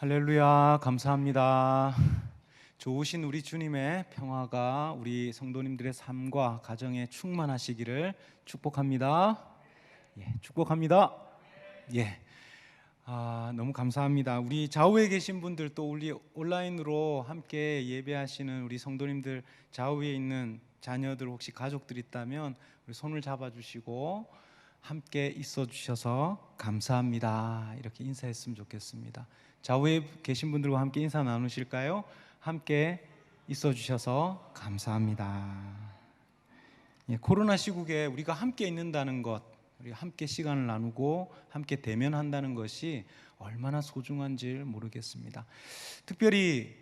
할렐루야, 감사합니다. 좋으신 우리 주님의 평화가 우리 성도님들의 삶과 가정에 충만하시기를 축복합니다. 축복합니다. 예. 너무 감사합니다. 우리 좌우에 계신 분들 또 우리 온라인으로 함께 예배하시는 우리 성도님들, 좌우에 있는 자녀들 혹시 가족들 있다면 우리 손을 잡아주시고 함께 있어 주셔서 감사합니다. 이렇게 인사했으면 좋겠습니다. 좌우에 계신 분들과 함께 인사 나누실까요? 함께 있어 주셔서 감사합니다. 코로나 시국에 우리가 함께 있는다는 것, 우리가 함께 시간을 나누고 함께 대면한다는 것이 얼마나 소중한지 모르겠습니다. 특별히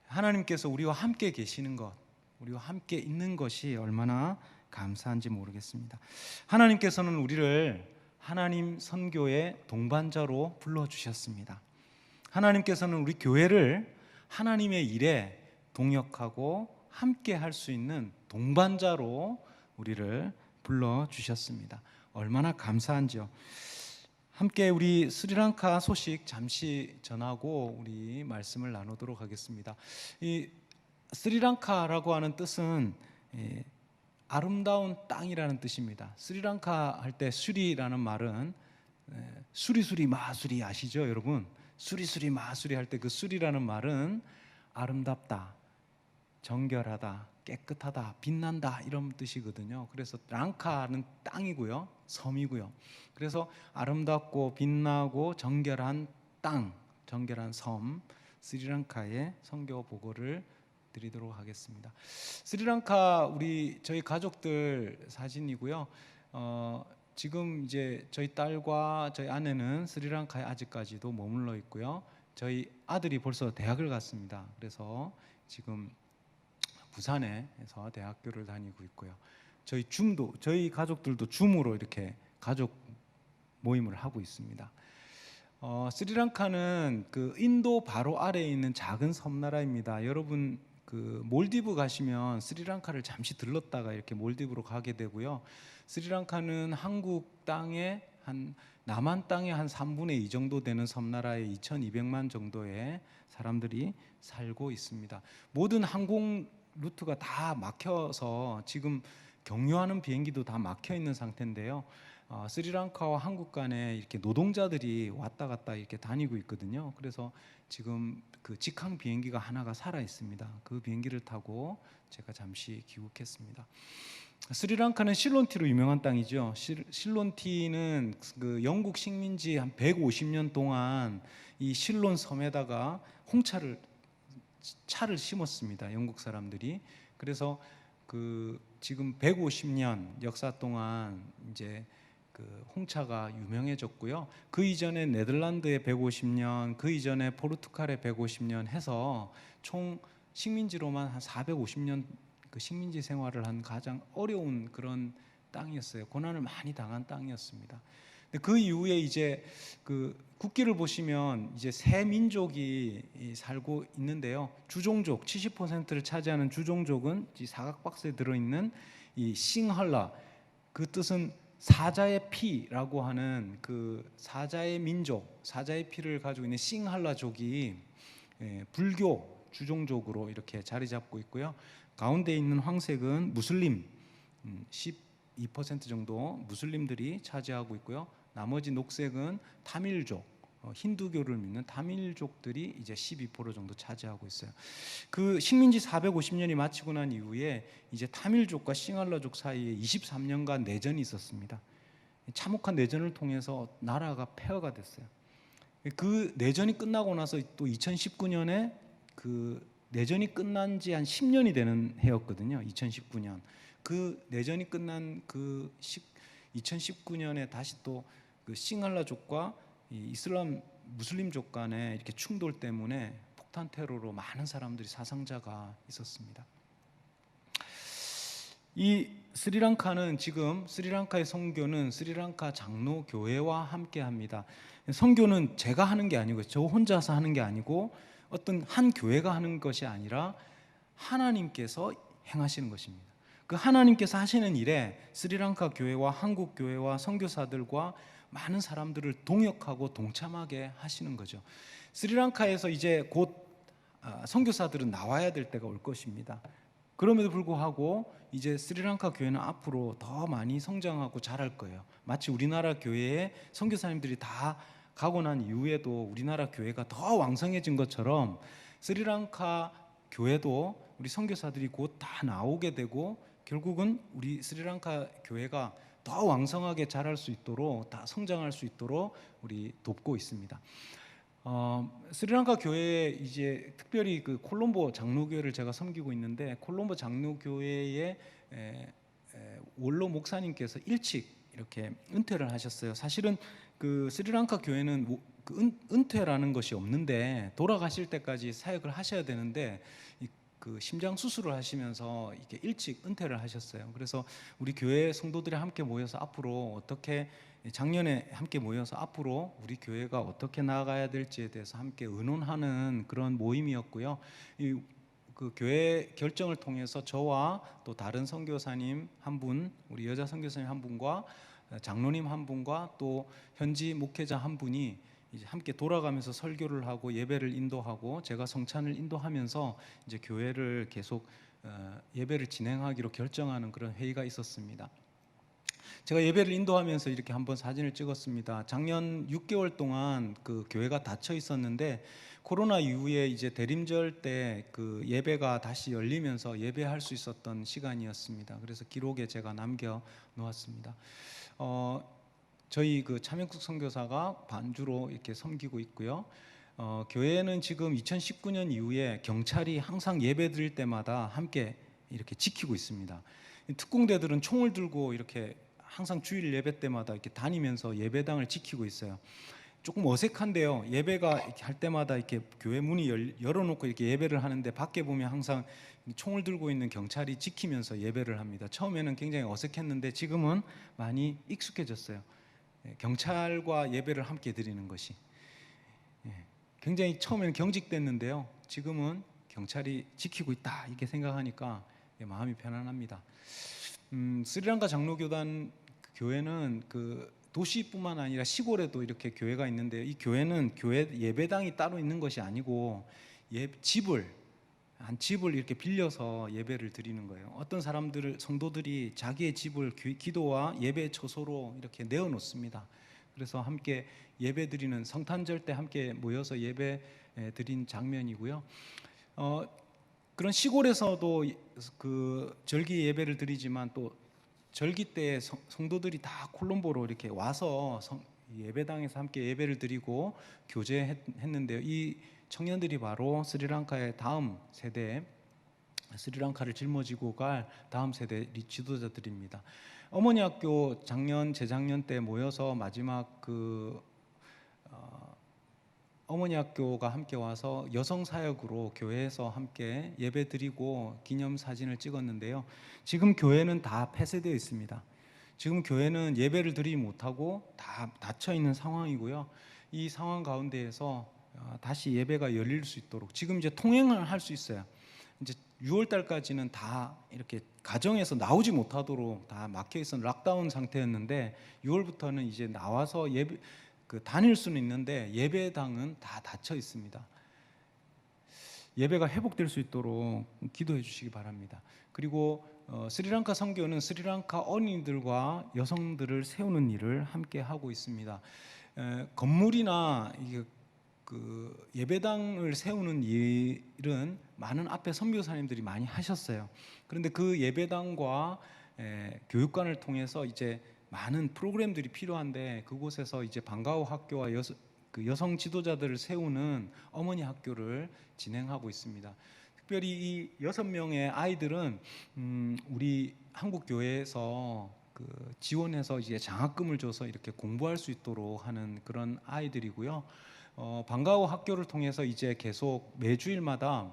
하나님께서 우리와 함께 계시는 것, 우리와 함께 있는 것이 얼마나 감사한지 모르겠습니다. 하나님께서는 우리를 하나님 선교의 동반자로 불러주셨습니다. 하나님께서는 우리 교회를 하나님의 일에 동역하고 함께 할 수 있는 동반자로 우리를 불러주셨습니다. 얼마나 감사한지요. 함께 우리 스리랑카 소식 잠시 전하고 우리 말씀을 나누도록 하겠습니다. 이 스리랑카라고 하는 뜻은 아름다운 땅이라는 뜻입니다. 스리랑카 할 때 수리라는 말은 수리수리 마수리 아시죠, 여러분? 수리수리 마수리 할 때 그 수리라는 말은 아름답다, 정결하다, 깨끗하다, 빛난다 이런 뜻이거든요. 그래서 랑카는 땅이고요, 섬이고요. 그래서 아름답고 빛나고 정결한 땅, 정결한 섬, 스리랑카의 선교 보고를 드리도록 하겠습니다. 스리랑카 저희 가족들 사진이고요. 지금 이제 저희 딸과 저희 아내는 스리랑카에 아직까지도 머물러 있고요. 저희 아들이 벌써 대학을 갔습니다. 그래서 지금 부산에서 대학교를 다니고 있고요. 저희 가족들도 줌으로 이렇게 가족 모임을 하고 있습니다. 스리랑카는 그 인도 바로 아래에 있는 작은 섬나라입니다. 여러분 그 몰디브 가시면 스리랑카를 잠시 들렀다가 이렇게 몰디브로 가게 되고요. 스리랑카는 한국 땅의 남한 땅의 한 3분의 2 정도 되는 섬나라에 2,200만 정도의 사람들이 살고 있습니다. 모든 항공 루트가 다 막혀서 지금 경유하는 비행기도 다 막혀 있는 상태인데요. 스리랑카와 한국 간에 이렇게 노동자들이 왔다 갔다 이렇게 다니고 있거든요. 그래서 지금 그 직항 비행기가 하나가 살아 있습니다. 그 비행기를 타고 제가 잠시 귀국했습니다. 스리랑카는 실론티로 유명한 땅이죠. 실론티는 그 영국 식민지 한 150년 동안 이 실론 섬에다가 차를 심었습니다. 영국 사람들이. 그래서 그 지금 150년 역사 동안 이제 그 홍차가 유명해졌고요. 그 이전에 네덜란드의 150년, 그 이전에 포르투갈의 150년 해서 총 식민지로만 한 450년 그 식민지 생활을 한 가장 어려운 그런 땅이었어요. 고난을 많이 당한 땅이었습니다. 그 이후에 이제 그 국기를 보시면 이제 세 민족이 살고 있는데요. 주종족 70%를 차지하는 주종족은 이 사각 박스에 들어있는 이 싱할라, 그 뜻은 사자의 피라고 하는 그 사자의 민족, 사자의 피를 가지고 있는 싱할라족이 불교 주종족으로 이렇게 자리 잡고 있고요. 가운데 있는 황색은 무슬림 12% 정도 무슬림들이 차지하고 있고요. 나머지 녹색은 타밀족, 힌두교를 믿는 타밀족들이 이제 12% 정도 차지하고 있어요. 그 식민지 450년이 마치고 난 이후에 이제 타밀족과 싱할라족 사이에 23년간 내전이 있었습니다. 참혹한 내전을 통해서 나라가 폐허가 됐어요. 그 내전이 끝나고 나서 또 2019년에 그 내전이 끝난 지 한 10년이 되는 해였거든요. 2019년. 그 내전이 끝난 그 2019년에 다시 또 그 싱할라족과 이슬람 무슬림족 간의 이렇게 충돌 때문에 폭탄 테러로 많은 사람들이 사상자가 있었습니다. 이 스리랑카는 지금 스리랑카의 선교는 스리랑카 장로교회와 함께 합니다. 선교는 제가 하는 게 아니고 저 혼자서 하는 게 아니고 어떤 한 교회가 하는 것이 아니라 하나님께서 행하시는 것입니다. 그 하나님께서 하시는 일에 스리랑카 교회와 한국 교회와 선교사들과 많은 사람들을 동역하고 동참하게 하시는 거죠. 스리랑카에서 이제 곧 선교사들은 나와야 될 때가 올 것입니다. 그럼에도 불구하고 이제 스리랑카 교회는 앞으로 더 많이 성장하고 자랄 거예요. 마치 우리나라 교회에 선교사님들이 다 가고 난 이후에도 우리나라 교회가 더 왕성해진 것처럼 스리랑카 교회도 우리 선교사들이 곧 다 나오게 되고 결국은 우리 스리랑카 교회가 더 왕성하게 자랄 수 있도록, 다 성장할 수 있도록 우리 돕고 있습니다. 스리랑카 교회에 이제 특별히 그 콜롬보 장로교회를 제가 섬기고 있는데, 콜롬보 장로교회의 원로 목사님께서 일찍 이렇게 은퇴를 하셨어요. 사실은 그 스리랑카 교회는 그 은퇴라는 것이 없는데 돌아가실 때까지 사역을 하셔야 되는데 그 심장 수술을 하시면서 이게 일찍 은퇴를 하셨어요. 그래서 우리 교회 성도들이 함께 모여서 앞으로 어떻게, 작년에 함께 모여서 앞으로 우리 교회가 어떻게 나아가야 될지에 대해서 함께 의논하는 그런 모임이었고요. 그 교회 결정을 통해서 저와 또 다른 선교사님 한 분, 우리 여자 선교사님 한 분과 장로님 한 분과 또 현지 목회자 한 분이 이제 함께 돌아가면서 설교를 하고 예배를 인도하고 제가 성찬을 인도하면서 이제 교회를 계속 예배를 진행하기로 결정하는 그런 회의가 있었습니다. 제가 예배를 인도하면서 이렇게 한번 사진을 찍었습니다. 작년 6개월 동안 그 교회가 닫혀 있었는데 코로나 이후에 이제 대림절 때 그 예배가 다시 열리면서 예배할 수 있었던 시간이었습니다. 그래서 기록에 제가 남겨 놓았습니다. 저희 그 차명국 선교사가 반주로 이렇게 섬기고 있고요. 교회는 지금 2019년 이후에 경찰이 항상 예배 드릴 때마다 함께 이렇게 지키고 있습니다. 특공대들은 총을 들고 이렇게 항상 주일 예배 때마다 이렇게 다니면서 예배당을 지키고 있어요. 조금 어색한데요. 예배가 이렇게 할 때마다 이렇게 교회 문이 열어놓고 이렇게 예배를 하는데 밖에 보면 항상 총을 들고 있는 경찰이 지키면서 예배를 합니다. 처음에는 굉장히 어색했는데 지금은 많이 익숙해졌어요. 경찰과 예배를 함께 드리는 것이 굉장히 처음에는 경직됐는데요. 지금은 경찰이 지키고 있다 이렇게 생각하니까 마음이 편안합니다. 스리랑카 장로교단 교회는 그 도시뿐만 아니라 시골에도 이렇게 교회가 있는데 이 교회는 교회 예배당이 따로 있는 것이 아니고 한 집을 이렇게 빌려서 예배를 드리는 거예요. 어떤 성도들이 자기의 집을 기도와 예배 처소로 이렇게 내어놓습니다. 그래서 함께 예배 드리는 성탄절 때 함께 모여서 예배 드린 장면이고요. 그런 시골에서도 그 절기 예배를 드리지만 또 절기 때 성도들이 다 콜롬보로 이렇게 와서 예배당에서 함께 예배를 드리고 교제했는데요. 이 청년들이 바로 스리랑카의 다음 세대, 스리랑카를 짊어지고 갈 다음 세대 지도자들입니다. 어머니 학교 재작년 때 모여서 마지막 어머니 학교가 함께 와서 여성 사역으로 교회에서 함께 예배드리고 기념 사진을 찍었는데요. 지금 교회는 다 폐쇄되어 있습니다. 지금 교회는 예배를 드리지 못하고 다 닫혀 있는 상황이고요. 이 상황 가운데에서 다시 예배가 열릴 수 있도록 지금 이제 통행을 할 수 있어요. 이제 6월 달까지는 다 이렇게 가정에서 나오지 못하도록 다 막혀 있었던 락다운 상태였는데 6월부터는 이제 나와서 다닐 수는 있는데 예배당은 다 닫혀 있습니다. 예배가 회복될 수 있도록 기도해 주시기 바랍니다. 그리고 스리랑카 선교는 스리랑카 어린이들과 여성들을 세우는 일을 함께 하고 있습니다. 건물이나 그 예배당을 세우는 일은 많은 앞에 선교사님들이 많이 하셨어요. 그런데 그 예배당과 교육관을 통해서 이제 많은 프로그램들이 필요한데 그곳에서 이제 방과후 학교와 여성 지도자들을 세우는 어머니 학교를 진행하고 있습니다. 특별히 이 6명의 아이들은 우리 한국 교회에서 지원해서 이제 장학금을 줘서 이렇게 공부할 수 있도록 하는 그런 아이들이고요. 방과후 학교를 통해서 이제 계속 매주일마다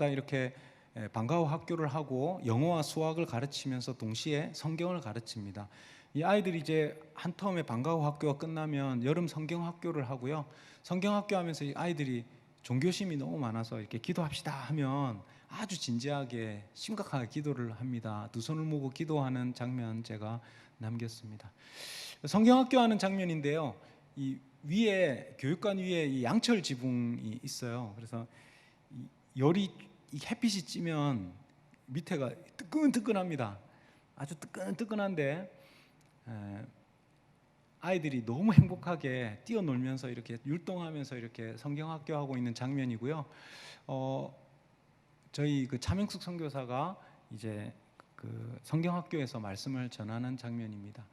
이렇게 방과후 학교를 하고 영어와 수학을 가르치면서 동시에 성경을 가르칩니다. 이 아이들이 이제 한 텀에 방과후 학교가 끝나면 여름 성경 학교를 하고요. 성경 학교 하면서 이 아이들이 종교심이 너무 많아서 이렇게 기도합시다 하면 아주 진지하게 심각하게 기도를 합니다. 두 손을 모으고 기도하는 장면 제가 남겼습니다. 성경학교 하는 장면인데요. 이 위에 교육관 위에 이 양철 지붕이 있어요. 그래서 이 열이 이 햇빛이 찌면 밑에가 뜨끈뜨끈합니다. 아주 뜨끈뜨끈한데 아이들이 너무 행복하게 뛰어놀면서 이렇게 율동하면서 이렇게 성경학교 하고 있는 장면이고요. 저희 그 차명숙 선교사가 이제 그 성경학교에서 말씀을 전하는 장면입니다.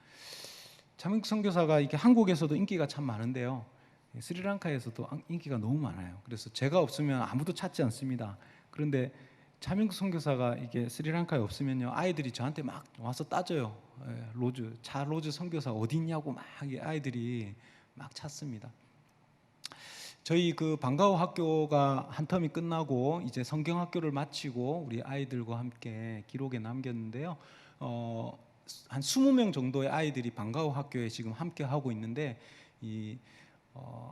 차명숙 선교사가 이렇게 한국에서도 인기가 참 많은데요. 스리랑카에서도 인기가 너무 많아요. 그래서 제가 없으면 아무도 찾지 않습니다. 그런데 차명숙 선교사가 이게 스리랑카에 없으면요, 아이들이 저한테 막 와서 따져요. 로즈 선교사 어디 있냐고 막 아이들이 막 찾습니다. 저희 그 방과후 학교가 한 텀이 끝나고 이제 성경학교를 마치고 우리 아이들과 함께 기록에 남겼는데요. 한 20명 정도의 아이들이 방과후 학교에 지금 함께 하고 있는데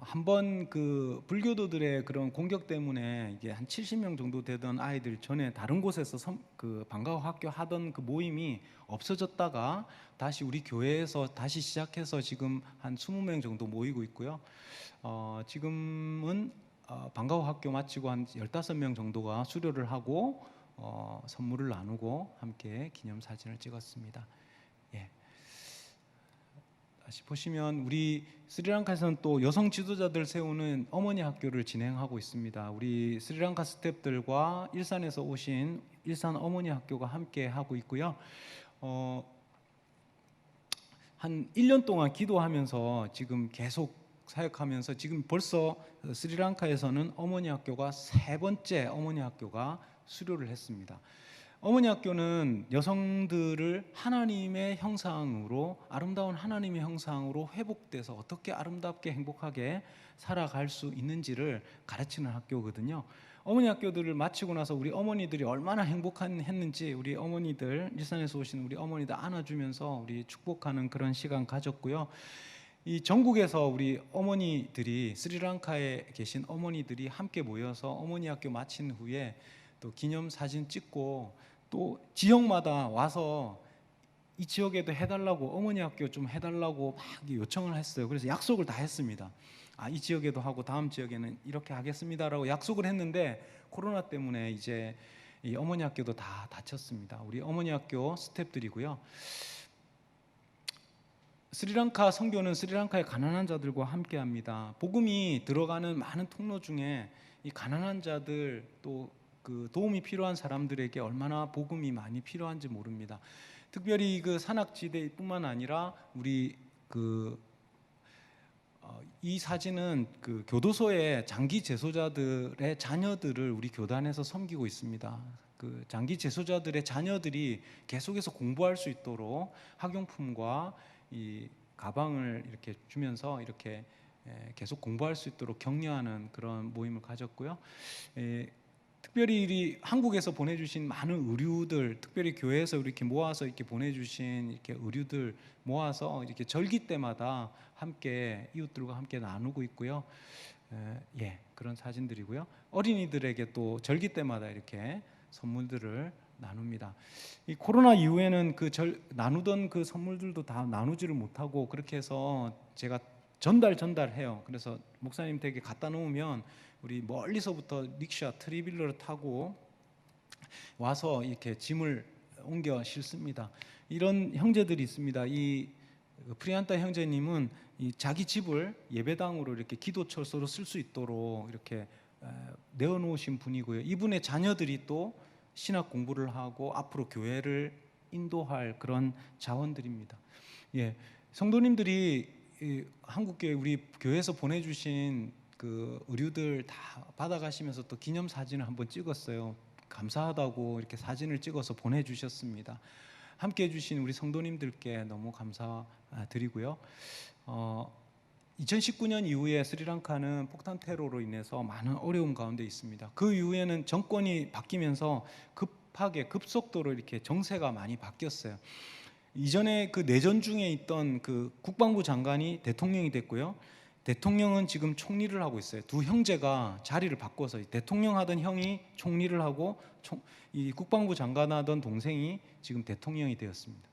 한번 그 불교도들의 그런 공격 때문에 이게 한 70명 정도 되던 아이들 전에 다른 곳에서 그 방과후 학교 하던 그 모임이 없어졌다가 다시 우리 교회에서 다시 시작해서 지금 한 20명 정도 모이고 있고요. 지금은 방과후 학교 마치고 한 15명 정도가 수료를 하고 선물을 나누고 함께 기념사진을 찍었습니다. 예. 다시 보시면 우리 스리랑카에서는 또 여성 지도자들 세우는 어머니 학교를 진행하고 있습니다. 우리 스리랑카 스태프들과 일산에서 오신 일산 어머니 학교가 함께 하고 있고요. 한 1년 동안 기도하면서 지금 계속 사역하면서 지금 벌써 스리랑카에서는 어머니 학교가 3번째 어머니 학교가 수료를 했습니다. 어머니 학교는 여성들을 하나님의 형상으로, 아름다운 하나님의 형상으로 회복돼서 어떻게 아름답게 행복하게 살아갈 수 있는지를 가르치는 학교거든요. 어머니 학교들을 마치고 나서 우리 어머니들이 얼마나 행복했는지 우리 어머니들, 일산에서 오신 우리 어머니들 안아주면서 우리 축복하는 그런 시간 가졌고요. 이 전국에서 우리 어머니들이, 스리랑카에 계신 어머니들이 함께 모여서 어머니 학교 마친 후에 또 기념사진 찍고 또 지역마다 와서 이 지역에도 해달라고, 어머니 학교 좀 해달라고 막 요청을 했어요. 그래서 약속을 다 했습니다. 이 지역에도 하고 다음 지역에는 이렇게 하겠습니다라고 약속을 했는데 코로나 때문에 이제 이 어머니 학교도 다 닫혔습니다. 우리 어머니 학교 스태프들이고요. 스리랑카 선교는 스리랑카의 가난한 자들과 함께합니다. 복음이 들어가는 많은 통로 중에 이 가난한 자들, 또 그 도움이 필요한 사람들에게 얼마나 복음이 많이 필요한지 모릅니다. 특별히 그 산악지대뿐만 아니라 우리 이 사진은 그 교도소의 장기 재소자들의 자녀들을 우리 교단에서 섬기고 있습니다. 그 장기 재소자들의 자녀들이 계속해서 공부할 수 있도록 학용품과 이 가방을 이렇게 주면서 이렇게 계속 공부할 수 있도록 격려하는 그런 모임을 가졌고요. 특별히 우리 한국에서 보내주신 많은 의류들, 특별히 교회에서 이렇게 모아서 이렇게 보내주신 이렇게 의류들 모아서 이렇게 절기 때마다 함께 이웃들과 함께 나누고 있고요. 그런 사진들이고요. 어린이들에게 또 절기 때마다 이렇게 선물들을 나눕니다. 이 코로나 이후에는 나누던 그 선물들도 다 나누지를 못하고 그렇게 해서 제가 전달해요. 그래서 목사님 댁에 갖다 놓으면 우리 멀리서부터 릭샤, 트리빌러를 타고 와서 이렇게 짐을 옮겨 실습니다. 이런 형제들이 있습니다. 이 프리안타 형제님은 이 자기 집을 예배당으로 이렇게 기도처소로 쓸 수 있도록 이렇게 내어놓으신 분이고요. 이분의 자녀들이 또 신학 공부를 하고 앞으로 교회를 인도할 그런 자원들입니다. 성도님들이 한국교회 우리 교회에서 보내주신 그 의류들 다 받아가시면서 또 기념사진을 한번 찍었어요. 감사하다고 이렇게 사진을 찍어서 보내주셨습니다. 함께 해주신 우리 성도님들께 너무 감사드리고요. 2019년 이후에 스리랑카는 폭탄 테러로 인해서 많은 어려움 가운데 있습니다. 그 이후에는 정권이 바뀌면서 급속도로 이렇게 정세가 많이 바뀌었어요. 이전에 그 내전 중에 있던 그 국방부 장관이 대통령이 됐고요. 대통령은 지금 총리를 하고 있어요. 두 형제가 자리를 바꿔서 대통령 하던 형이 총리를 하고 이 국방부 장관 하던 동생이 지금 대통령이 되었습니다.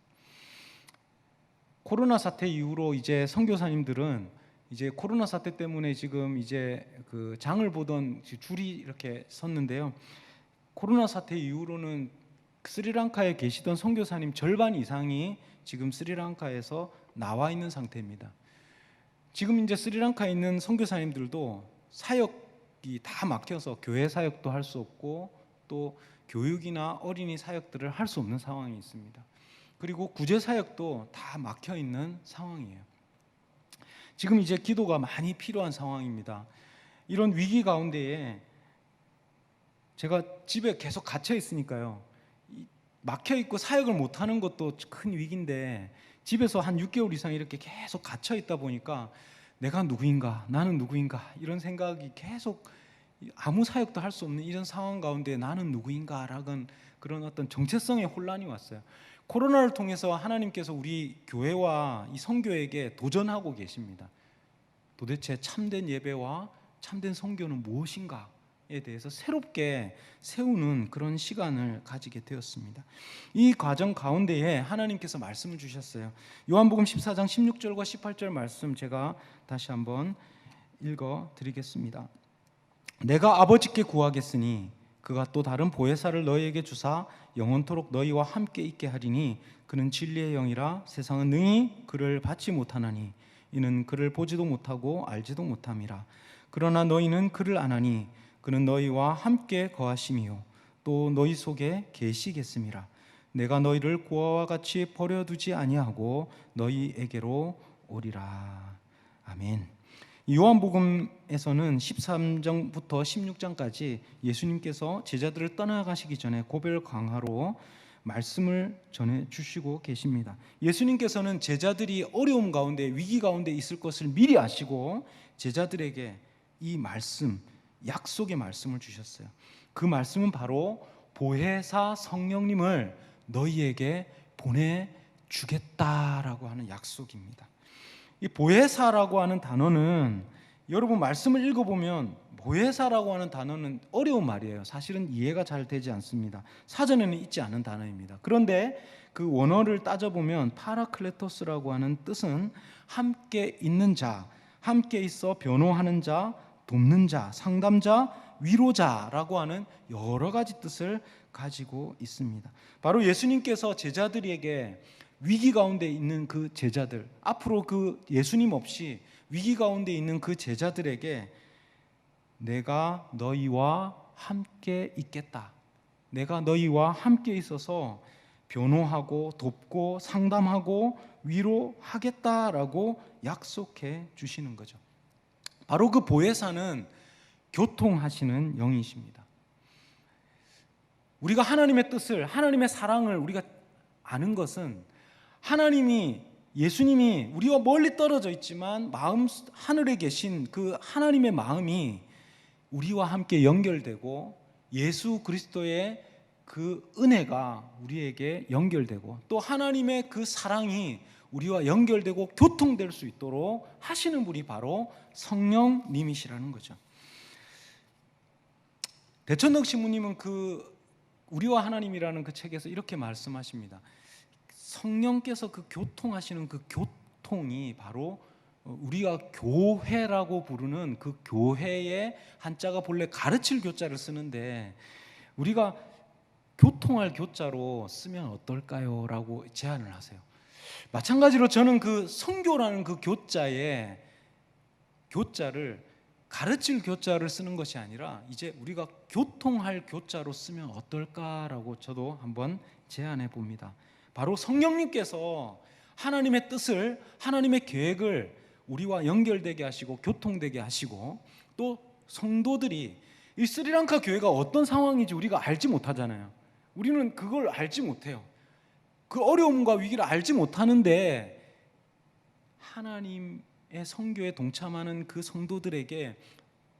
코로나 사태 이후로 이제 선교사님들은 이제 코로나 사태 때문에 지금 이제 그 장을 보던 줄이 이렇게 섰는데요. 코로나 사태 이후로는 스리랑카에 계시던 선교사님 절반 이상이 지금 스리랑카에서 나와 있는 상태입니다. 지금 이제 스리랑카에 있는 선교사님들도 사역이 다 막혀서 교회 사역도 할 수 없고 또 교육이나 어린이 사역들을 할 수 없는 상황이 있습니다. 그리고 구제 사역도 다 막혀 있는 상황이에요. 지금 이제 기도가 많이 필요한 상황입니다. 이런 위기 가운데에 제가 집에 계속 갇혀 있으니까요. 막혀 있고 사역을 못 하는 것도 큰 위기인데 집에서 한 6개월 이상 이렇게 계속 갇혀 있다 보니까 내가 누구인가, 나는 누구인가 이런 생각이 계속 아무 사역도 할 수 없는 이런 상황 가운데 나는 누구인가라는 그런 어떤 정체성의 혼란이 왔어요. 코로나를 통해서 하나님께서 우리 교회와 이 선교에게 도전하고 계십니다. 도대체 참된 예배와 참된 선교는 무엇인가에 대해서 새롭게 세우는 그런 시간을 가지게 되었습니다. 이 과정 가운데에 하나님께서 말씀을 주셨어요. 요한복음 14장 16절과 18절 말씀 제가 다시 한번 읽어 드리겠습니다. 내가 아버지께 구하겠으니 그가 또 다른 보혜사를 너희에게 주사 영원토록 너희와 함께 있게 하리니 그는 진리의 영이라 세상은 능히 그를 받지 못하나니 이는 그를 보지도 못하고 알지도 못함이라. 그러나 너희는 그를 아나니 그는 너희와 함께 거하심이요 또 너희 속에 계시겠음이라. 내가 너희를 고아와 같이 버려두지 아니하고 너희에게로 오리라. 아멘. 요한복음에서는 13장부터 16장까지 예수님께서 제자들을 떠나가시기 전에 고별 강화로 말씀을 전해 주시고 계십니다. 예수님께서는 제자들이 어려움 가운데 위기 가운데 있을 것을 미리 아시고 제자들에게 이 말씀, 약속의 말씀을 주셨어요. 그 말씀은 바로 보혜사 성령님을 너희에게 보내주겠다라고 하는 약속입니다. 이 보혜사라고 하는 단어는 여러분 말씀을 읽어보면 보혜사라고 하는 단어는 어려운 말이에요. 사실은 이해가 잘 되지 않습니다. 사전에는 있지 않은 단어입니다. 그런데 그 원어를 따져보면 파라클레토스라고 하는 뜻은 함께 있는 자, 함께 있어 변호하는 자, 돕는 자, 상담자, 위로자라고 하는 여러 가지 뜻을 가지고 있습니다. 바로 예수님께서 제자들에게 위기 가운데 있는 그 제자들, 앞으로 그 예수님 없이 위기 가운데 있는 그 제자들에게 내가 너희와 함께 있겠다, 내가 너희와 함께 있어서 변호하고 돕고 상담하고 위로하겠다라고 약속해 주시는 거죠. 바로 그 보혜사는 교통하시는 영이십니다. 우리가 하나님의 뜻을, 하나님의 사랑을 우리가 아는 것은 하나님이, 예수님이 우리와 멀리 떨어져 있지만 마음 하늘에 계신 그 하나님의 마음이 우리와 함께 연결되고 예수 그리스도의 그 은혜가 우리에게 연결되고 또 하나님의 그 사랑이 우리와 연결되고 교통될 수 있도록 하시는 분이 바로 성령님이시라는 거죠. 대천덕 신부님은 그 우리와 하나님이라는 그 책에서 이렇게 말씀하십니다. 성령께서 그 교통하시는 그 교통이 바로 우리가 교회라고 부르는 그 교회의 한자가 본래 가르칠 교자를 쓰는데 우리가 교통할 교자로 쓰면 어떨까요? 라고 제안을 하세요. 마찬가지로 저는 그 선교라는 그 교자에 교자를 가르칠 교자를 쓰는 것이 아니라 이제 우리가 교통할 교자로 쓰면 어떨까라고 저도 한번 제안해 봅니다. 바로 성령님께서 하나님의 뜻을, 하나님의 계획을 우리와 연결되게 하시고 교통되게 하시고 또 성도들이 이 스리랑카 교회가 어떤 상황인지 우리가 알지 못하잖아요. 우리는 그걸 알지 못해요. 그 어려움과 위기를 알지 못하는데 하나님의 선교에 동참하는 그 성도들에게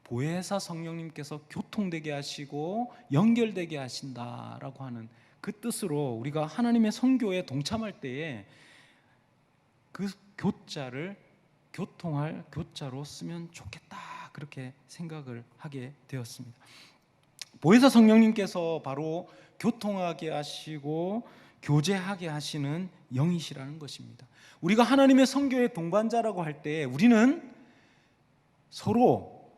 보혜사 성령님께서 교통되게 하시고 연결되게 하신다라고 하는 그 뜻으로 우리가 하나님의 선교에 동참할 때에 그 교자를 교통할 교자로 쓰면 좋겠다, 그렇게 생각을 하게 되었습니다. 보혜사 성령님께서 바로 교통하게 하시고 교제하게 하시는 영이시라는 것입니다. 우리가 하나님의 성교의 동반자라고 할 때 우리는 서로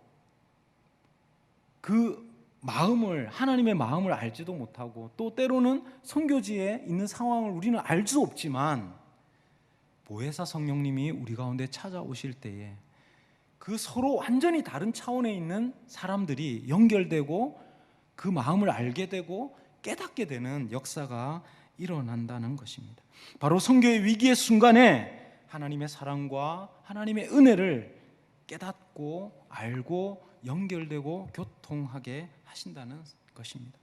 그 마음을, 하나님의 마음을 알지도 못하고 또 때로는 선교지에 있는 상황을 우리는 알 수 없지만 보혜사 성령님이 우리 가운데 찾아오실 때에 그 서로 완전히 다른 차원에 있는 사람들이 연결되고 그 마음을 알게 되고 깨닫게 되는 역사가 일어난다는 것입니다. 바로 선교의 위기의 순간에 하나님의 사랑과 하나님의 은혜를 깨닫고 알고 연결되고 교통하게 하신다는 것입니다.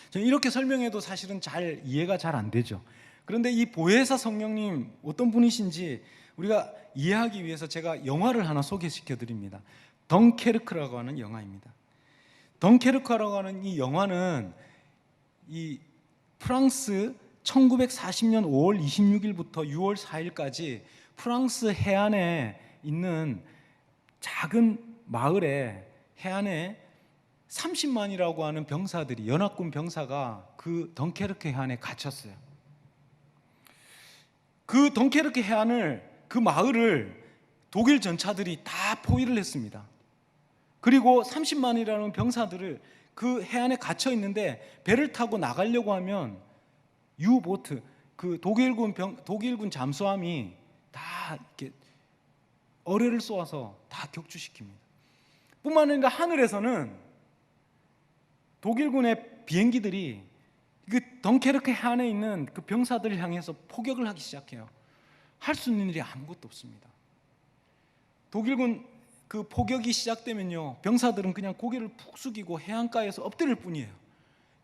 저는 이렇게 설명해도 사실은 잘 이해가 잘 안 되죠. 그런데 이 보혜사 성령님 어떤 분이신지 우리가 이해하기 위해서 제가 영화를 하나 소개시켜 드립니다. 덩케르크라고 하는 영화입니다. 덩케르크라고 하는 이 영화는 이 프랑스 1940년 5월 26일부터 6월 4일까지 프랑스 해안에 있는 작은 마을에 해안에 30만이라고 하는 병사들이, 연합군 병사가 그 덩케르크 해안에 갇혔어요. 그 덩케르크 해안을, 그 마을을 독일 전차들이 다 포위를 했습니다. 그리고 30만이라는 병사들을 그 해안에 갇혀 있는데 배를 타고 나가려고 하면 유보트, 그 독일군 잠수함이 다 이렇게 어뢰를 쏘아서 다 격추시킵니다. 뿐만 아니라 하늘에서는 독일군의 비행기들이 그 덩케르크 해안에 있는 그 병사들을 향해서 포격을 하기 시작해요. 할 수 있는 일이 아무것도 없습니다. 독일군 그 포격이 시작되면요, 병사들은 그냥 고개를 푹 숙이고 해안가에서 엎드릴 뿐이에요.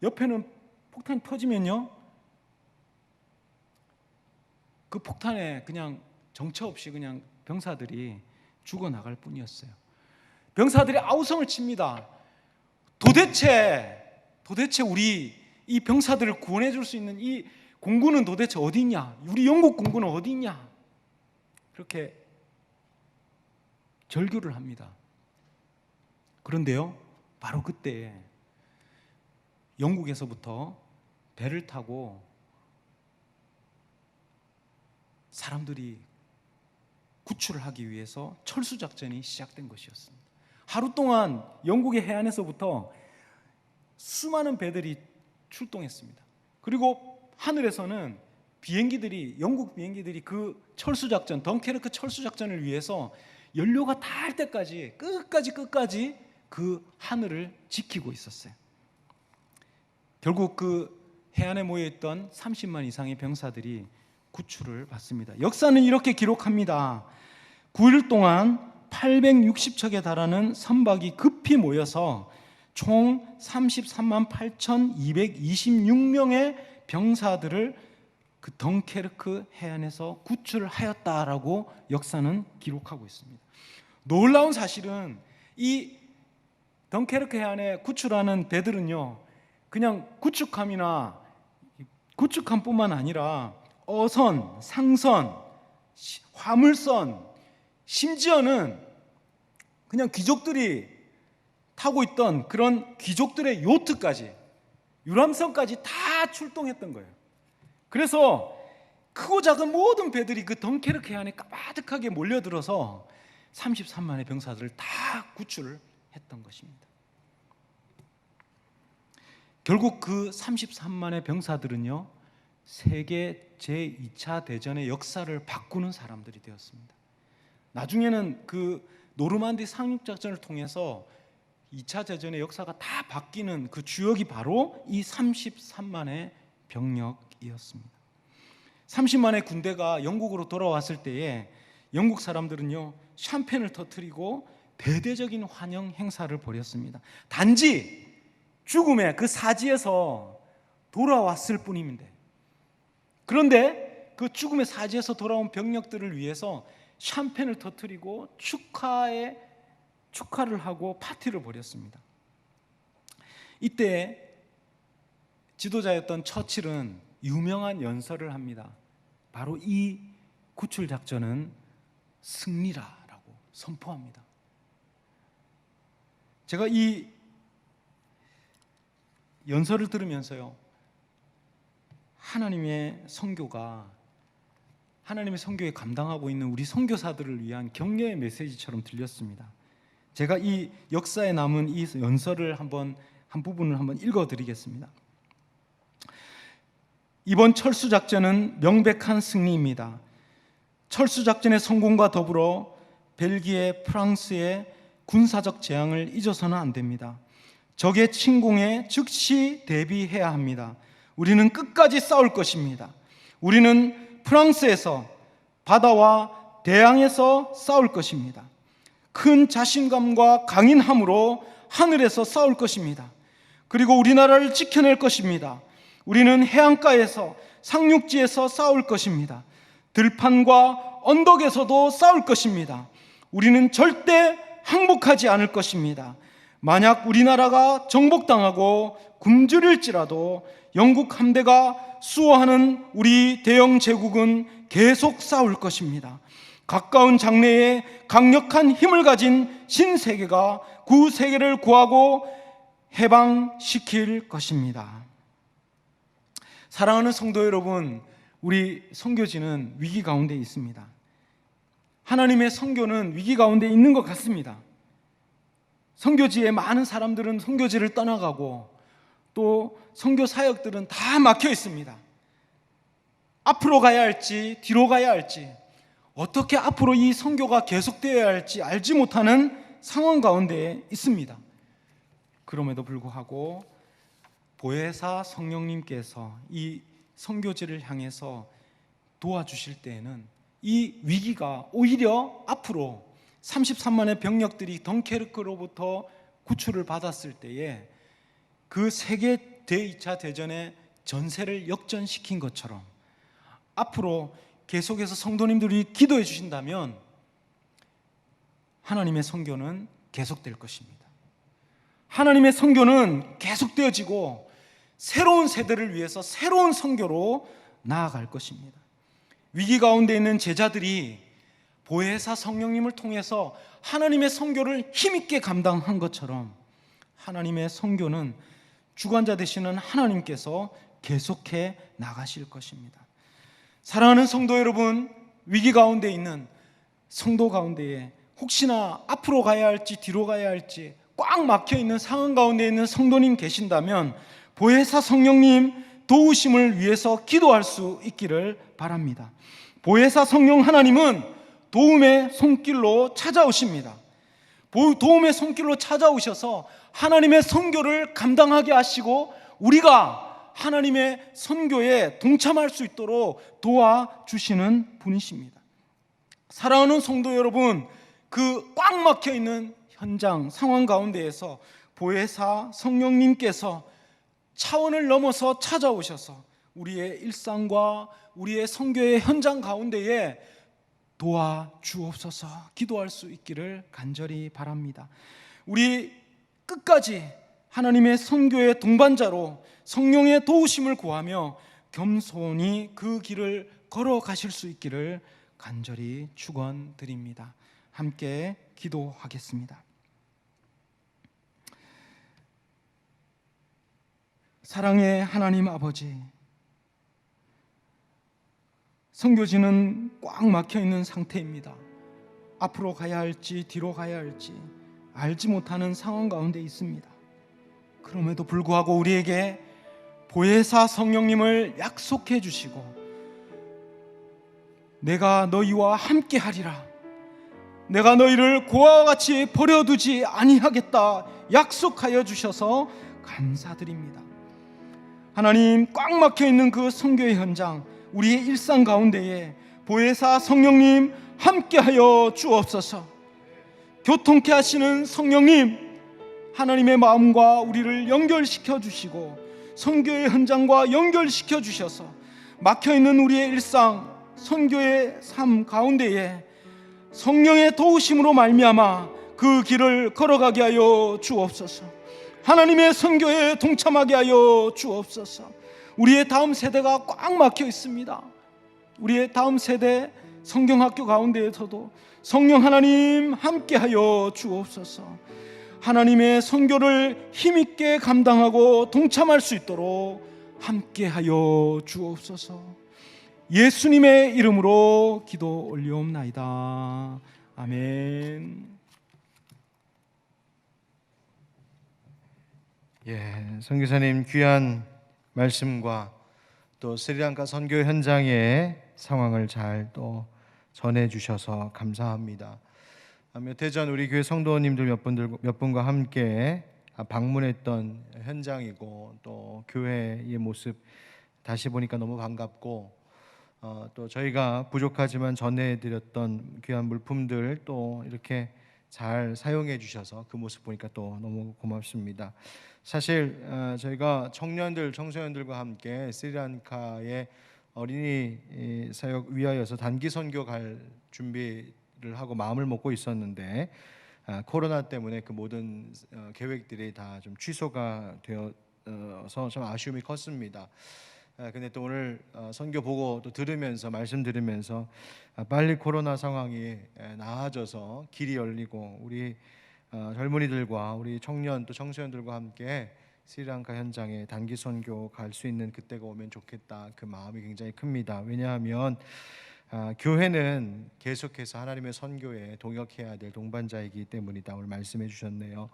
옆에는 폭탄이 터지면요, 그 폭탄에 그냥 정처 없이 그냥 병사들이 죽어나갈 뿐이었어요. 병사들이 아우성을 칩니다. 도대체 우리 이 병사들을 구원해 줄 수 있는 이 공군은 도대체 어디 있냐? 우리 영국 공군은 어디 있냐? 그렇게 절규를 합니다. 그런데요, 바로 그때 영국에서부터 배를 타고 사람들이 구출을 하기 위해서 철수작전이 시작된 것이었습니다. 하루 동안 영국의 해안에서부터 수많은 배들이 출동했습니다. 그리고 하늘에서는 비행기들이, 영국 비행기들이 그 철수작전, 덩케르크 철수작전을 위해서 연료가 닿을 때까지 끝까지 그 하늘을 지키고 있었어요. 결국 그 해안에 모여있던 30만 이상의 병사들이 구출을 받습니다. 역사는 이렇게 기록합니다. 9일 동안 860척에 달하는 선박이 급히 모여서 총 33만 8,226명의 병사들을 그 덩케르크 해안에서 구출하였다라고 역사는 기록하고 있습니다. 놀라운 사실은 이 덩케르크 해안에 구출하는 배들은요, 그냥 구축함뿐만 아니라 어선, 상선, 화물선, 심지어는 그냥 귀족들이 타고 있던 그런 귀족들의 요트까지, 유람선까지 다 출동했던 거예요. 그래서 크고 작은 모든 배들이 그 덩케르크 해안에 가득하게 몰려들어서 33만의 병사들을 다 구출을 했던 것입니다. 결국 그 33만의 병사들은요, 세계 제2차 대전의 역사를 바꾸는 사람들이 되었습니다. 나중에는 그 노르만디 상륙작전을 통해서 2차 대전의 역사가 다 바뀌는 그 주역이 바로 이 33만의 병력이었습니다. 30만의 군대가 영국으로 돌아왔을 때에 영국 사람들은요, 샴페인을 터뜨리고 대대적인 환영 행사를 벌였습니다. 단지 죽음의 그 사지에서 돌아왔을 뿐입니다. 그런데 그 죽음의 사지에서 돌아온 병력들을 위해서 샴페인을 터뜨리고 축하를 하고 파티를 벌였습니다. 이때 지도자였던 처칠은 유명한 연설을 합니다. 바로 이 구출 작전은 승리라라고 선포합니다. 제가 이 연설을 들으면서요, 하나님의 선교에 감당하고 있는 우리 선교사들을 위한 격려의 메시지처럼 들렸습니다. 제가 이 역사에 남은 이 연설을 한 부분을 한번 읽어드리겠습니다. 이번 철수작전은 명백한 승리입니다. 철수작전의 성공과 더불어 벨기에, 프랑스의 군사적 재앙을 잊어서는 안 됩니다. 적의 침공에 즉시 대비해야 합니다. 우리는 끝까지 싸울 것입니다. 우리는 프랑스에서, 바다와 대양에서 싸울 것입니다. 큰 자신감과 강인함으로 하늘에서 싸울 것입니다. 그리고 우리나라를 지켜낼 것입니다. 우리는 해안가에서, 상륙지에서 싸울 것입니다. 들판과 언덕에서도 싸울 것입니다. 우리는 절대 항복하지 않을 것입니다. 만약 우리나라가 정복당하고 굶주릴지라도 영국 함대가 수호하는 우리 대영 제국은 계속 싸울 것입니다. 가까운 장래에 강력한 힘을 가진 신세계가 구세계를 구하고 해방시킬 것입니다. 사랑하는 성도 여러분, 우리 선교지는 위기 가운데 있습니다. 하나님의 선교는 위기 가운데 있는 것 같습니다. 선교지에 많은 사람들은 선교지를 떠나가고 또 선교 사역들은 다 막혀 있습니다. 앞으로 가야 할지 뒤로 가야 할지, 어떻게 앞으로 이 선교가 계속되어야 할지 알지 못하는 상황 가운데 있습니다. 그럼에도 불구하고 보혜사 성령님께서 이 선교지를 향해서 도와주실 때에는 이 위기가 오히려 앞으로 33만의 병력들이 덩케르크로부터 구출을 받았을 때에 그 세계 제2차 대전의 전세를 역전시킨 것처럼 앞으로 계속해서 성도님들이 기도해 주신다면 하나님의 선교는 계속될 것입니다. 하나님의 선교는 계속되어지고 새로운 세대를 위해서 새로운 선교로 나아갈 것입니다. 위기 가운데 있는 제자들이 보혜사 성령님을 통해서 하나님의 선교를 힘있게 감당한 것처럼 하나님의 선교는 주관자 되시는 하나님께서 계속해 나가실 것입니다. 사랑하는 성도 여러분, 위기 가운데 있는 성도 가운데에 혹시나 앞으로 가야 할지 뒤로 가야 할지 꽉 막혀 있는 상황 가운데 있는 성도님 계신다면 보혜사 성령님 도우심을 위해서 기도할 수 있기를 바랍니다. 보혜사 성령 하나님은 도움의 손길로 찾아오십니다. 도움의 손길로 찾아오셔서 하나님의 선교를 감당하게 하시고 우리가 하나님의 선교에 동참할 수 있도록 도와주시는 분이십니다. 사랑하는 성도 여러분, 그 꽉 막혀 있는 현장 상황 가운데에서 보혜사 성령님께서 차원을 넘어서 찾아오셔서 우리의 일상과 우리의 선교의 현장 가운데에 도와주옵소서 기도할 수 있기를 간절히 바랍니다. 우리 끝까지 하나님의 선교의 동반자로 성령의 도우심을 구하며 겸손히 그 길을 걸어가실 수 있기를 간절히 축원드립니다. 함께 기도하겠습니다. 사랑의 하나님 아버지, 선교지는 꽉 막혀 있는 상태입니다. 앞으로 가야 할지 뒤로 가야 할지 알지 못하는 상황 가운데 있습니다. 그럼에도 불구하고 우리에게 보혜사 성령님을 약속해 주시고 내가 너희와 함께 하리라, 내가 너희를 고아와 같이 버려두지 아니하겠다 약속하여 주셔서 감사드립니다. 하나님, 꽉 막혀 있는 그 선교의 현장, 우리의 일상 가운데에 보혜사 성령님 함께하여 주옵소서. 교통케 하시는 성령님, 하나님의 마음과 우리를 연결시켜 주시고 선교의 현장과 연결시켜 주셔서 막혀있는 우리의 일상, 선교의 삶 가운데에 성령의 도우심으로 말미암아 그 길을 걸어가게 하여 주옵소서. 하나님의 선교에 동참하게 하여 주옵소서. 우리의 다음 세대가 꽉 막혀 있습니다. 우리의 다음 세대 성경학교 가운데에서도 성령 하나님 함께하여 주옵소서. 하나님의 선교를 힘있게 감당하고 동참할 수 있도록 함께하여 주옵소서. 예수님의 이름으로 기도 올리옵나이다. 아멘. 선교사님 귀한 말씀과 또 스리랑카 선교 현장의 상황을 잘 또 전해 주셔서 감사합니다. 몇 해 전 우리 교회 성도님들 몇 분과 함께 방문했던 현장이고 또 교회의 모습 다시 보니까 너무 반갑고 또 저희가 부족하지만 전해드렸던 귀한 물품들 또 이렇게 잘 사용해 주셔서 그 모습 보니까 또 너무 고맙습니다. 사실 저희가 청소년들과 함께 스리랑카의 어린이 사역 위하여서 단기 선교 갈 준비를 하고 마음을 먹고 있었는데 코로나 때문에 그 모든 계획들이 다 좀 취소가 되어서 좀 아쉬움이 컸습니다. 근데 또 오늘 선교 보고 또 들으면서 말씀 들으면서 빨리 코로나 상황이 나아져서 길이 열리고 우리 젊은이들과 우리 청년 또 청소년들과 함께 스리랑카 현장에 단기 선교 갈 수 있는 그때가 오면 좋겠다. 그 마음이 굉장히 큽니다. 왜냐하면 교회는 계속해서 하나님의 선교에 동역해야 될 동반자이기 때문이다. 오늘 말씀해 주셨네요.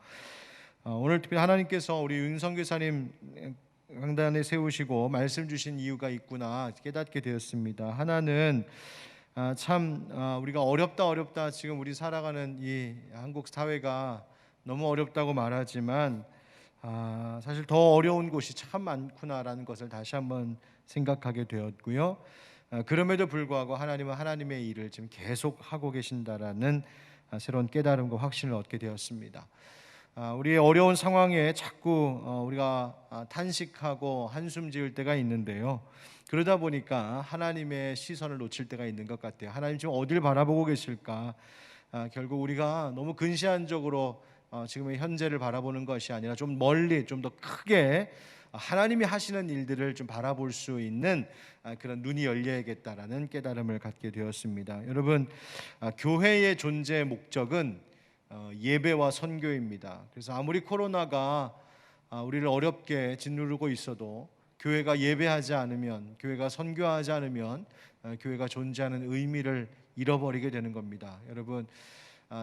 오늘 특별히 하나님께서 우리 윤선교사님 강단에 세우시고 말씀 주신 이유가 있구나 깨닫게 되었습니다. 하나는 참 우리가 어렵다 지금 우리 살아가는 이 한국 사회가 너무 어렵다고 말하지만 사실 더 어려운 곳이 참 많구나라는 것을 다시 한번 생각하게 되었고요. 그럼에도 불구하고 하나님은 하나님의 일을 지금 계속 하고 계신다라는 새로운 깨달음과 확신을 얻게 되었습니다. 우리의 어려운 상황에 자꾸 우리가 탄식하고 한숨 지을 때가 있는데요. 그러다 보니까 하나님의 시선을 놓칠 때가 있는 것 같아요. 하나님 지금 어디를 바라보고 계실까? 결국 우리가 너무 근시안적으로 지금의 현재를 바라보는 것이 아니라 좀 멀리 좀 더 크게 하나님이 하시는 일들을 좀 바라볼 수 있는 그런 눈이 열려야겠다라는 깨달음을 갖게 되었습니다. 여러분, 교회의 존재의 목적은 예배와 선교입니다. 그래서 아무리 코로나가 우리를 어렵게 짓누르고 있어도 교회가 예배하지 않으면, 교회가 선교하지 않으면 교회가 존재하는 의미를 잃어버리게 되는 겁니다. 여러분,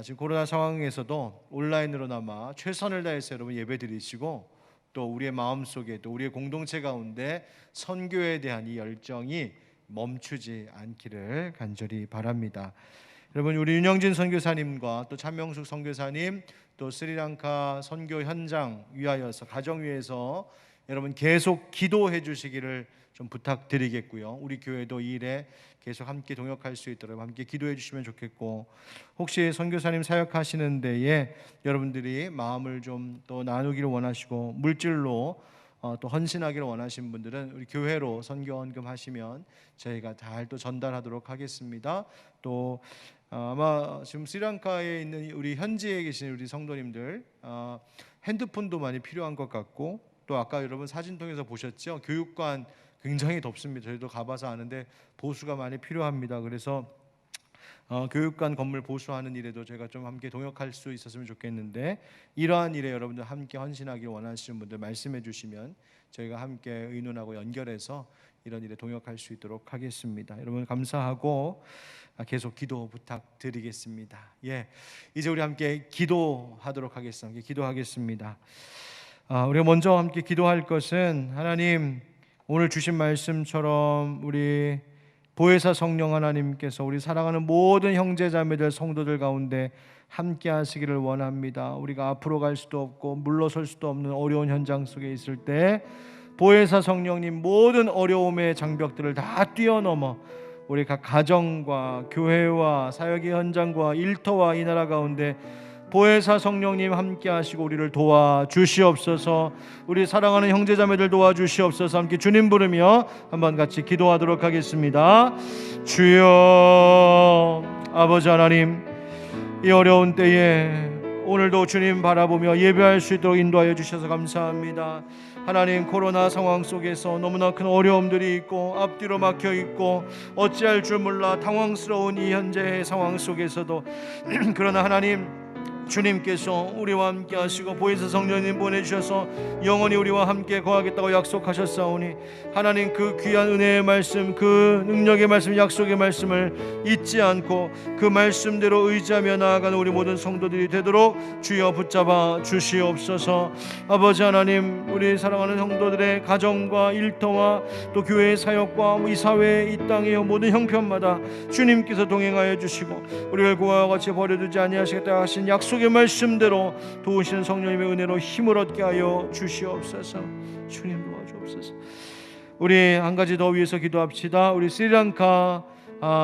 지금 코로나 상황에서도 온라인으로나마 최선을 다해서 여러분 예배 드리시고 또 우리의 마음속에 또 우리의 공동체 가운데 선교에 대한 이 열정이 멈추지 않기를 간절히 바랍니다. 여러분, 우리 윤영진 선교사님과 또 찬명숙 선교사님 또 스리랑카 선교 현장 위하여서 가정 위해서 여러분 계속 기도해 주시기를 좀 부탁드리겠고요. 우리 교회도 이 일에 계속 함께 동역할 수 있도록 함께 기도해 주시면 좋겠고, 혹시 선교사님 사역하시는 데에 여러분들이 마음을 좀 또 나누기를 원하시고 물질로 또 헌신하기를 원하시는 분들은 우리 교회로 선교헌금 하시면 저희가 잘 또 전달하도록 하겠습니다. 또 아마 지금 스리랑카에 있는 우리 현지에 계신 우리 성도님들 핸드폰도 많이 필요한 것 같고, 또 아까 여러분 사진 통해서 보셨죠? 교육관 굉장히 덥습니다. 저희도 가봐서 아는데 보수가 많이 필요합니다. 그래서 교육관 건물 보수하는 일에도 저희가 좀 함께 동역할 수 있었으면 좋겠는데, 이러한 일에 여러분들 함께 헌신하길 원하시는 분들 말씀해 주시면 저희가 함께 의논하고 연결해서 이런 일에 동역할 수 있도록 하겠습니다. 여러분 감사하고 계속 기도 부탁드리겠습니다. 이제 우리 함께 기도하도록 하겠습니다. 기도하겠습니다. 우리가 먼저 함께 기도할 것은, 하나님 오늘 주신 말씀처럼 우리 보혜사 성령 하나님께서 우리 사랑하는 모든 형제자매들 성도들 가운데 함께 하시기를 원합니다. 우리가 앞으로 갈 수도 없고 물러설 수도 없는 어려운 현장 속에 있을 때 보혜사 성령님 모든 어려움의 장벽들을 다 뛰어넘어 우리 각 가정과 교회와 사역의 현장과 일터와 이 나라 가운데 보혜사 성령님 함께 하시고 우리를 도와주시옵소서. 우리 사랑하는 형제자매들 도와주시옵소서. 함께 주님 부르며 한번 같이 기도하도록 하겠습니다. 주여, 아버지 하나님, 이 어려운 때에 오늘도 주님 바라보며 예배할 수 있도록 인도하여 주셔서 감사합니다. 하나님, 코로나 상황 속에서 너무나 큰 어려움들이 있고 앞뒤로 막혀 있고 어찌할 줄 몰라 당황스러운 이 현재의 상황 속에서도 그러나 하나님, 주님께서 우리와 함께 하시고 보혜사 성령님 보내주셔서 영원히 우리와 함께 거하겠다고 약속하셨사오니 하나님 그 귀한 은혜의 말씀, 그 능력의 말씀, 약속의 말씀을 잊지 않고 그 말씀대로 의지하며 나아가는 우리 모든 성도들이 되도록 주여 붙잡아 주시옵소서. 아버지 하나님, 우리 사랑하는 성도들의 가정과 일터와 또 교회의 사역과 이 사회, 이 땅의 모든 형편마다 주님께서 동행하여 주시고 우리를 그와 같이 버려두지 아니하시겠다 하신 약속의 말씀대로 도우시는 성령님의 은혜로 힘을 얻게 하여 주시옵소서. 주님 도와주옵소서. 우리 한 가지 더 위해서 기도합시다. 우리 스리랑카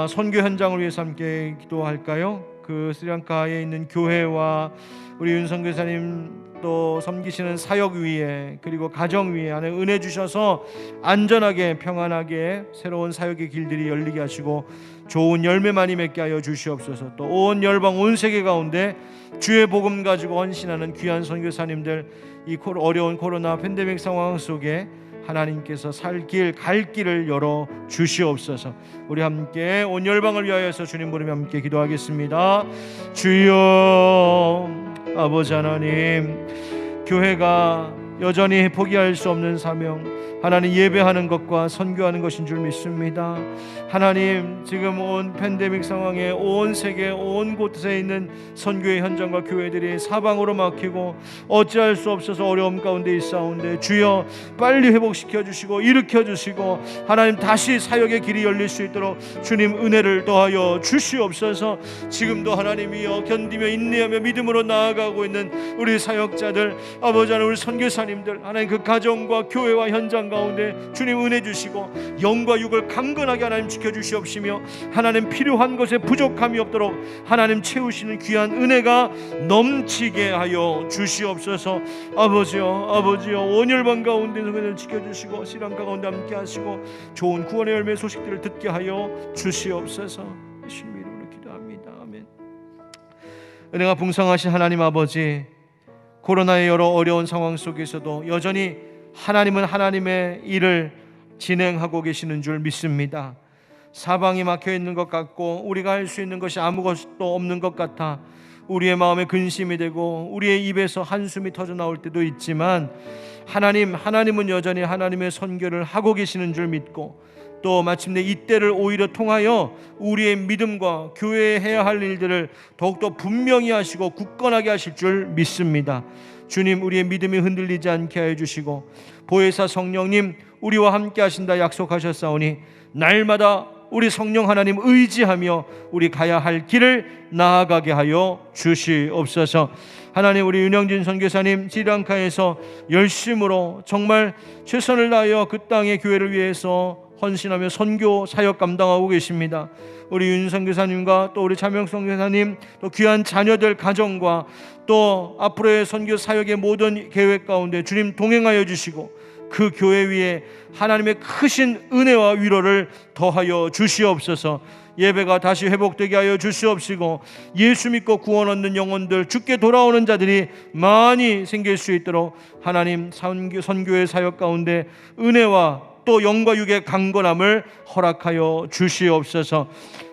선교 현장을 위해서 함께 기도할까요? 그 스리랑카에 있는 교회와 우리 윤 선교사님 또 섬기시는 사역 위에 그리고 가정 위에 하나님 은혜 주셔서 안전하게 평안하게 새로운 사역의 길들이 열리게 하시고 좋은 열매 많이 맺게 하여 주시옵소서. 또 온 열방 온 세계 가운데 주의 복음 가지고 헌신하는 귀한 선교사님들, 이 어려운 코로나 팬데믹 상황 속에 하나님께서 살 길, 갈 길을 열어 주시옵소서. 우리 함께 온 열방을 위하여서 주님 부르며 함께 기도하겠습니다. 주여, 아버지 하나님, 교회가 여전히 포기할 수 없는 사명, 하나님 예배하는 것과 선교하는 것인 줄 믿습니다. 하나님, 지금 온 팬데믹 상황에 온 세계 온 곳에 있는 선교의 현장과 교회들이 사방으로 막히고 어찌할 수 없어서 어려움 가운데 있사온데 주여 빨리 회복시켜 주시고 일으켜 주시고 하나님 다시 사역의 길이 열릴 수 있도록 주님 은혜를 더하여 주시옵소서. 지금도 하나님이여 견디며 인내하며 믿음으로 나아가고 있는 우리 사역자들, 아버지 하나님, 우리 선교사님들, 하나님 그 가정과 교회와 현장 가운데 주님 은혜 주시고 영과 육을 강건하게 하나님 지켜주시옵시며 하나님 필요한 것에 부족함이 없도록 하나님 채우시는 귀한 은혜가 넘치게 하여 주시옵소서. 아버지여 온 열방 가운데 그들을 지켜주시고 스리랑카 가운데 함께 하시고 좋은 구원의 열매 소식들을 듣게 하여 주시옵소서. 예수님 이름으로 기도합니다. 아멘. 은혜가 풍성하신 하나님 아버지, 코로나의 여러 어려운 상황 속에서도 여전히 하나님은 하나님의 일을 진행하고 계시는 줄 믿습니다. 사방이 막혀 있는 것 같고 우리가 할 수 있는 것이 아무것도 없는 것 같아 우리의 마음에 근심이 되고 우리의 입에서 한숨이 터져 나올 때도 있지만 하나님은 여전히 하나님의 선교를 하고 계시는 줄 믿고 또 마침내 이때를 오히려 통하여 우리의 믿음과 교회에 해야 할 일들을 더욱더 분명히 하시고 굳건하게 하실 줄 믿습니다. 주님, 우리의 믿음이 흔들리지 않게 하여 주시고 보혜사 성령님 우리와 함께 하신다 약속하셨사오니 날마다 우리 성령 하나님 의지하며 우리 가야 할 길을 나아가게 하여 주시옵소서. 하나님, 우리 윤영진 선교사님 스리랑카에서 열심으로 정말 최선을 다하여 그 땅의 교회를 위해서 헌신하며 선교 사역 감당하고 계십니다. 우리 윤 선교사님과 또 우리 차명 선교사님 또 귀한 자녀들 가정과 또 앞으로의 선교 사역의 모든 계획 가운데 주님 동행하여 주시고 그 교회 위에 하나님의 크신 은혜와 위로를 더하여 주시옵소서. 예배가 다시 회복되게 하여 주시옵시고 예수 믿고 구원 얻는 영혼들, 주께 돌아오는 자들이 많이 생길 수 있도록 하나님 선교의 사역 가운데 은혜와 또 영과 육의 강건함을 허락하여 주시옵소서.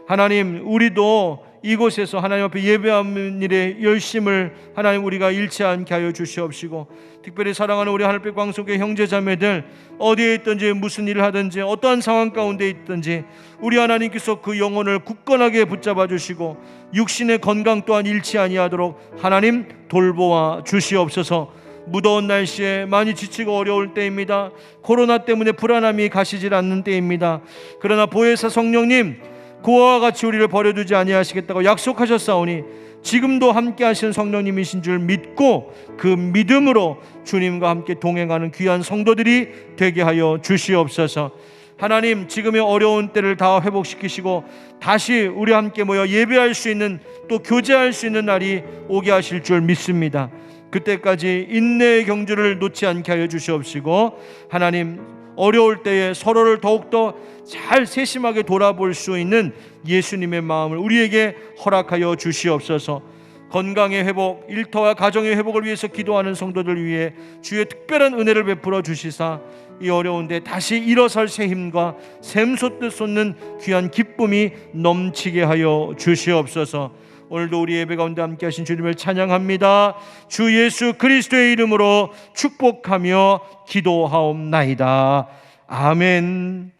하나님, 우리도 이곳에서 하나님 앞에 예배하는 일에 열심을 하나님 우리가 잃지 않게 하여 주시옵시고 특별히 사랑하는 우리 하늘빛 광속의 형제자매들 어디에 있든지 무슨 일을 하든지 어떠한 상황 가운데 있든지 우리 하나님께서 그 영혼을 굳건하게 붙잡아 주시고 육신의 건강 또한 잃지 아니하도록 하나님 돌보아 주시옵소서. 무더운 날씨에 많이 지치고 어려울 때입니다. 코로나 때문에 불안함이 가시질 않는 때입니다. 그러나 보혜사 성령님 그와 같이 우리를 버려두지 아니하시겠다고 약속하셨사오니 지금도 함께 하시는 성령님이신 줄 믿고 그 믿음으로 주님과 함께 동행하는 귀한 성도들이 되게 하여 주시옵소서. 하나님, 지금의 어려운 때를 다 회복시키시고 다시 우리 함께 모여 예배할 수 있는 또 교제할 수 있는 날이 오게 하실 줄 믿습니다. 그때까지 인내의 경주를 놓지 않게 하여 주시옵시고 하나님, 어려울 때에 서로를 더욱더 잘 세심하게 돌아볼 수 있는 예수님의 마음을 우리에게 허락하여 주시옵소서. 건강의 회복, 일터와 가정의 회복을 위해서 기도하는 성도들 위해 주의 특별한 은혜를 베풀어 주시사 이 어려운데 다시 일어설 새 힘과 샘솟듯 솟는 귀한 기쁨이 넘치게 하여 주시옵소서. 오늘도 우리 예배 가운데 함께 하신 주님을 찬양합니다. 주 예수 그리스도의 이름으로 축복하며 기도하옵나이다. 아멘.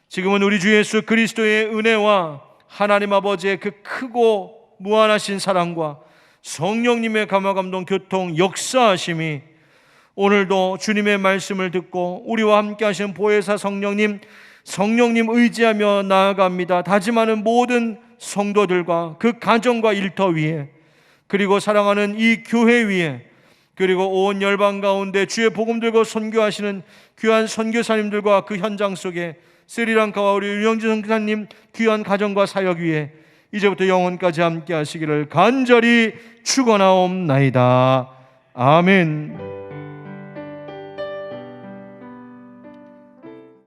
지금은 우리 주 예수 그리스도의 은혜와 하나님 아버지의 그 크고 무한하신 사랑과 성령님의 감화 감동 교통 역사하심이 오늘도 주님의 말씀을 듣고 우리와 함께 하신 보혜사 성령님 의지하며 나아갑니다. 다짐하는 모든 성도들과 그 가정과 일터 위에, 그리고 사랑하는 이 교회 위에, 그리고 온 열방 가운데 주의 복음 들고 선교하시는 귀한 선교사님들과 그 현장 속에 스리랑카와 우리 유영진 선교사님 귀한 가정과 사역 위에 이제부터 영원까지 함께 하시기를 간절히 축원하옵나이다. 아멘.